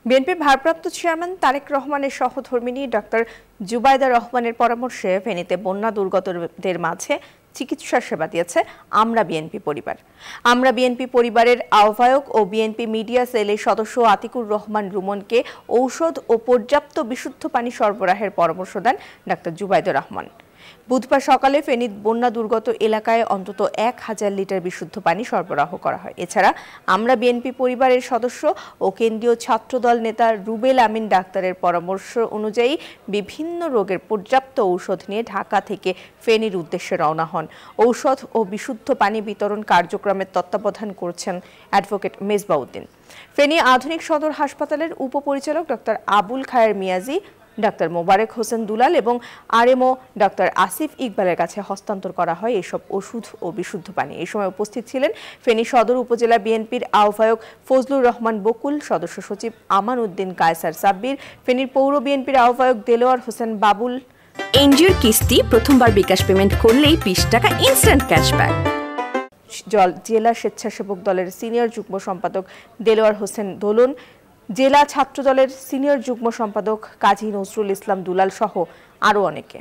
BNP ভারপ্রাপ্ত chairman Tarique রহমানের সহধর্মিণী ডাক্তার জুবাইদা রহমানের পরামর্শে ফেনীতে বন্যা দুর্গতদের মাঝে চিকিৎসা সেবা দিয়েছে আমরা বিএনপি পরিবার। আমরা বিএনপি পরিবারের আহ্বায়ক ও বিএনপি মিডিয়া সেলের সদস্য আতিকুর রহমান রুমনকে ঔষধ ও পর্যাপ্ত বিশুদ্ধ পানি সরবরাহের পরামর্শ দেন ডাক্তার জুবাইদা রহমান। বুধবার সকালে ফেনীর বন্যা দুর্গত এলাকায় অন্তত 1000 লিটার বিশুদ্ধ পানি সরবরাহ করা হয়। এছাড়া আমরা বিএনপি পরিবারের সদস্য ও কেন্দ্রীয় ছাত্রদল নেতা রুবেল আমিন ডাক্তারের পরামর্শ অনুযায়ী বিভিন্ন রোগের পর্যাপ্ত ঔষধ নিয়ে ঢাকা থেকে ফেনীর উদ্দেশ্যে রওনা হন। ঔষধ ও বিশুদ্ধ পানি বিতরণ কার্যক্রমের তত্ত্বাবধান করছেন অ্যাডভোকেট মেজবাউদ্দিন। ফেনী আধুনিক সদর হাসপাতালের উপপরিচালক ডক্টর আবুল খায়ের মিয়াজি, ডাক্তার মোবারক হোসেন দুলাল এবং আরএমও ডাক্তার আসিফ ইকবালের কাছে হস্তান্তর করা হয় এসব ওষুধ ও বিশুদ্ধ পানি। এই সময় উপস্থিত ছিলেন ফেনী সদর উপজেলা বিএনপির আহ্বায়ক ফজলুর রহমান বকুল, সদস্য সচিব আমান উদ্দিন কায়সার সাব্বির, ফেনীর পৌর বিএনপির আহ্বায়ক দেলোয়ার হোসেন বাবুল। এনজিওর কিস্তি প্রথমবার বিকাশ পেমেন্ট করলেই 20 টাকা ইনস্ট্যান্ট ক্যাশব্যাক। জেলা স্বেচ্ছাসেবক দলের সিনিয়র যুগ্ম সম্পাদক দেলোয়ার হোসেন দোলন, জেলা ছাত্র দলের সিনিয়র যুগ্ম সম্পাদক কাজী নজরুল ইসলাম দুলাল সহ আরও অনেকে।